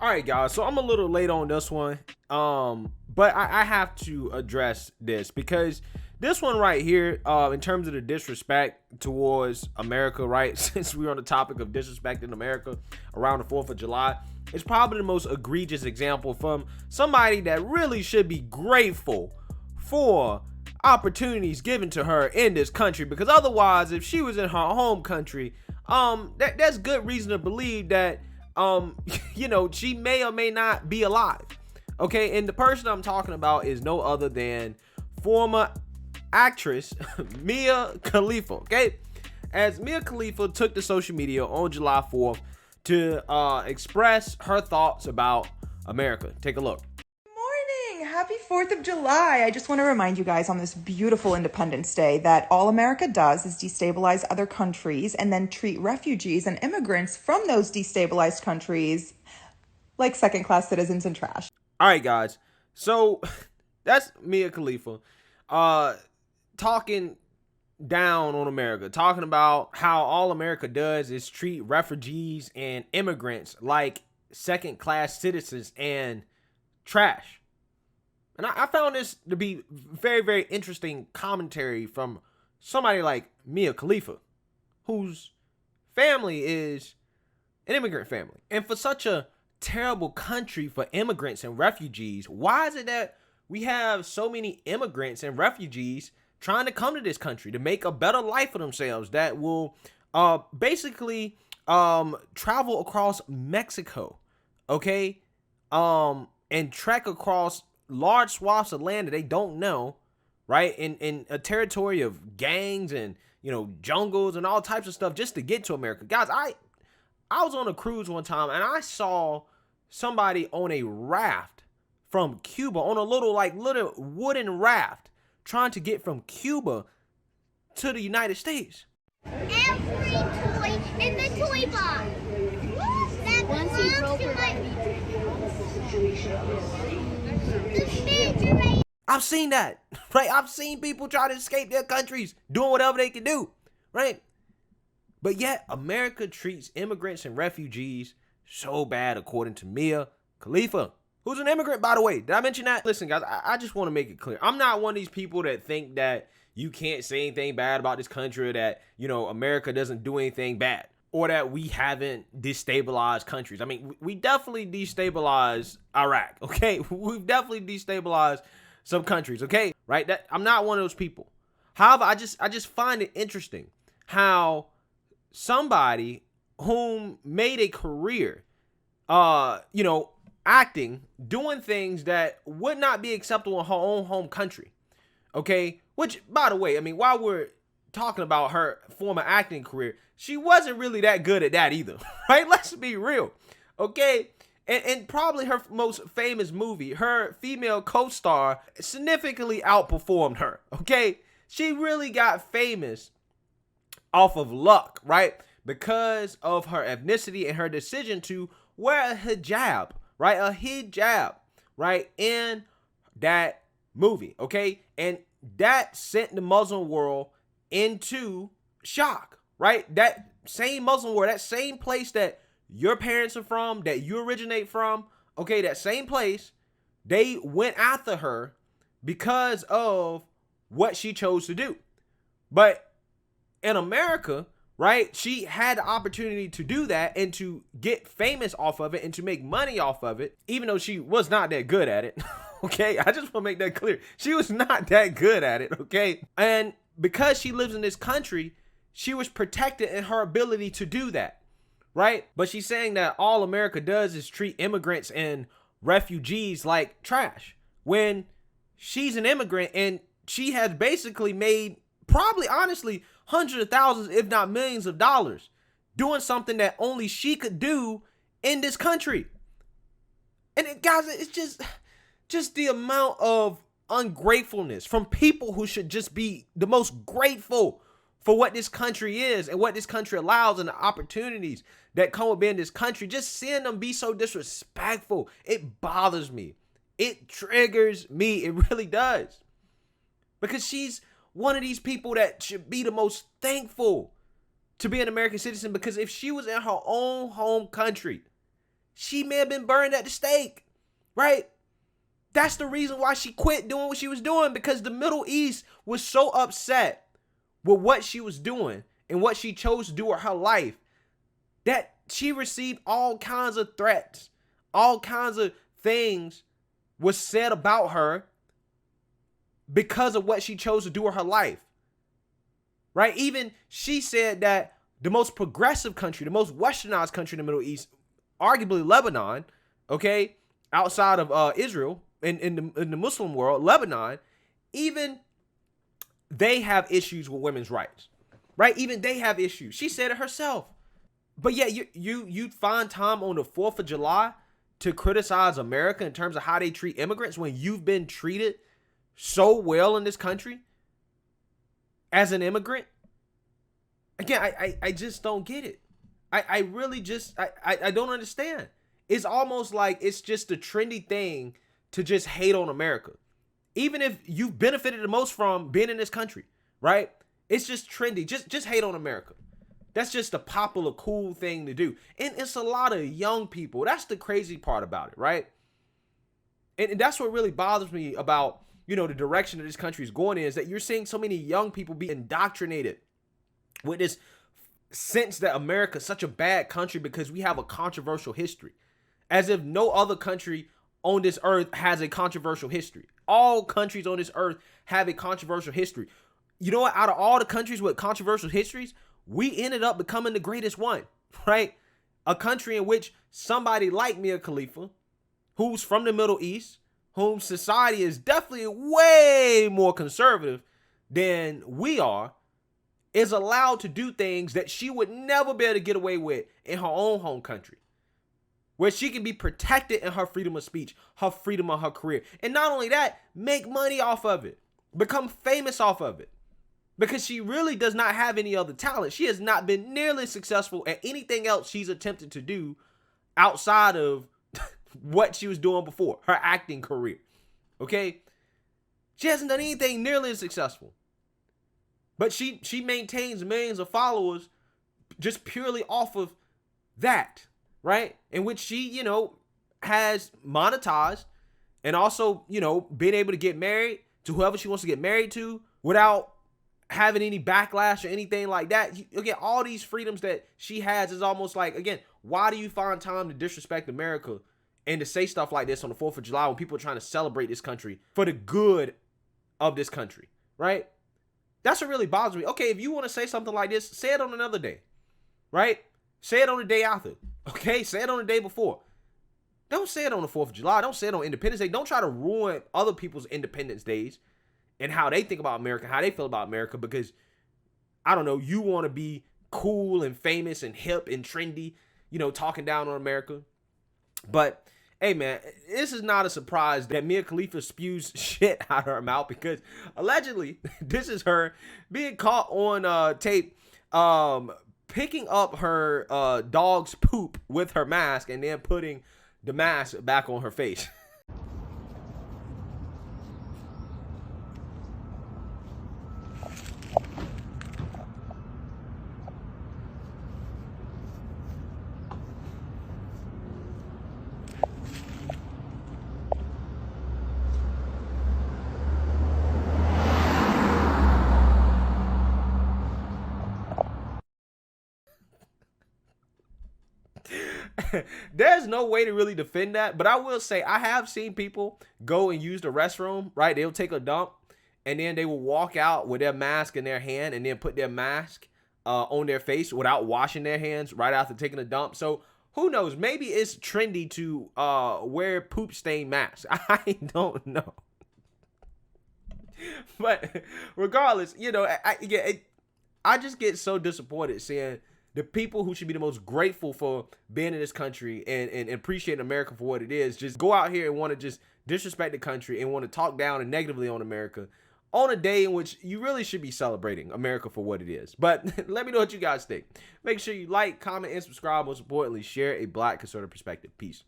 All right, guys. So I'm a little late on this one, but I have to address this because this one right here, in terms of the disrespect towards America, right? Since we're on the topic of disrespecting America around the 4th of July, it's probably the most egregious example from somebody that really should be grateful for opportunities given to her in this country. Because otherwise, if she was in her home country, that's good reason to believe that she may or may not be alive. Okay, and the person I'm talking about is no other than former actress Mia Khalifa. Okay, as Mia Khalifa took to social media on July 4th to express her thoughts about America. Take a look. Happy 4th of July. I just want to remind you guys on this beautiful Independence Day that all America does is destabilize other countries and then treat refugees and immigrants from those destabilized countries like second-class citizens and trash. All right, guys. So that's Mia Khalifa talking down on America, talking about how all America does is treat refugees and immigrants like second-class citizens and trash. And I found this to be very, very interesting commentary from somebody like Mia Khalifa, whose family is an immigrant family. And for such a terrible country for immigrants and refugees, why is it that we have so many immigrants and refugees trying to come to this country to make a better life for themselves that will basically travel across Mexico, okay? And trek across large swaths of land that they don't know, right? In a territory of gangs and, jungles and all types of stuff just to get to America. Guys, I was on a cruise one time and I saw somebody on a raft from Cuba, on a little wooden raft, trying to get from Cuba to the United States. Every toy in the toy box. That belongs to my... I've seen that, right? I've seen people try to escape their countries, doing whatever they can do, right? But yet, America treats immigrants and refugees so bad, according to Mia Khalifa, who's an immigrant, by the way. Did I mention that? Listen, guys, I just want to make it clear. I'm not one of these people that think that you can't say anything bad about this country, or that, America doesn't do anything bad, or that we haven't destabilized countries. I mean, we definitely destabilized Iraq, okay? We've definitely destabilized some countries, okay? Right? That I'm not one of those people. However, I just find it interesting how somebody whom made a career, acting, doing things that would not be acceptable in her own home country, okay? Which, by the way, I mean, while we're talking about her former acting career, she wasn't really that good at that either, right? Let's be real, okay? And probably her most famous movie, her female co-star significantly outperformed her, okay? She really got famous off of luck, right? Because of her ethnicity and her decision to wear a hijab, right? A hijab, right? In that movie, okay? And that sent the Muslim world into shock, right? That same Muslim world, that same place that your parents are from, that you originate from, okay, that same place, they went after her because of what she chose to do. But in America, right, she had the opportunity to do that and to get famous off of it and to make money off of it, even though she was not that good at it. Okay, I just want to make that clear. She was not that good at it, okay? And because she lives in this country, she was protected in her ability to do that. Right? But she's saying that all America does is treat immigrants and refugees like trash, when she's an immigrant and she has basically made, probably honestly, hundreds of thousands, if not millions of dollars, doing something that only she could do in this country. And guys, it's just the amount of ungratefulness from people who should just be the most grateful for what this country is and what this country allows and the opportunities that come with being in this country. Just seeing them be so disrespectful, it bothers me. It triggers me. It really does. Because she's one of these people that should be the most thankful to be an American citizen, because if she was in her own home country, she may have been burned at the stake, right? That's the reason why she quit doing what she was doing, because the Middle East was so upset with what she was doing and what she chose to do with her life that she received all kinds of threats, all kinds of things was said about her because of what she chose to do with her life, right? Even she said that the most progressive country, the most westernized country in the Middle East, arguably Lebanon, okay, outside of Israel, in the Muslim world, Lebanon, even they have issues with women's rights, right? Even they have issues. She said it herself. But yeah, you'd find time on the 4th of July to criticize America in terms of how they treat immigrants when you've been treated so well in this country as an immigrant. Again, I just don't get it. I really just, I don't understand. It's almost like it's just a trendy thing to just hate on America. Even if you've benefited the most from being in this country, right? It's just trendy. Just hate on America. That's just a popular, cool thing to do. And it's a lot of young people. That's the crazy part about it, right? And that's what really bothers me about, the direction that this country is going in, is that you're seeing so many young people be indoctrinated with this sense that America is such a bad country because we have a controversial history. As if no other country on this earth has a controversial history. All countries on this earth have a controversial history. You know what? Out of all the countries with controversial histories, we ended up becoming the greatest one, right? A country in which somebody like Mia Khalifa, who's from the Middle East, whom society is definitely way more conservative than we are, is allowed to do things that she would never be able to get away with in her own home country, where she can be protected in her freedom of speech, her freedom of her career. And not only that, make money off of it, become famous off of it. Because she really does not have any other talent. She has not been nearly successful at anything else she's attempted to do outside of what she was doing before, her acting career. Okay? She hasn't done anything nearly as successful. But she maintains millions of followers just purely off of that, right? In which she, has monetized and also, been able to get married to whoever she wants to get married to without having any backlash or anything like that. Again, all these freedoms that she has is almost like, again, why do you find time to disrespect America and to say stuff like this on the 4th of July when people are trying to celebrate this country for the good of this country, right? That's what really bothers me. Okay, if you want to say something like this, say it on another day, right? Say it on the day after, okay? Say it on the day before. Don't say it on the 4th of July. Don't say it on Independence Day. Don't try to ruin other people's Independence Days and how they think about America, how they feel about America, because, I don't know, you want to be cool and famous and hip and trendy, talking down on America. But, hey, man, this is not a surprise that Mia Khalifa spews shit out of her mouth, because allegedly, this is her being caught on tape picking up her dog's poop with her mask and then putting the mask back on her face. There's no way to really defend that, but I will say I have seen people go and use the restroom, right? They'll take a dump and then they will walk out with their mask in their hand and then put their mask on their face without washing their hands right after taking a dump. So who knows? Maybe it's trendy to wear poop stain masks. I don't know. But regardless, I just get so disappointed seeing the people who should be the most grateful for being in this country and appreciating America for what it is, just go out here and want to just disrespect the country and want to talk down and negatively on America on a day in which you really should be celebrating America for what it is. But let me know what you guys think. Make sure you like, comment, and subscribe. Most importantly, share a Black conservative perspective. Peace.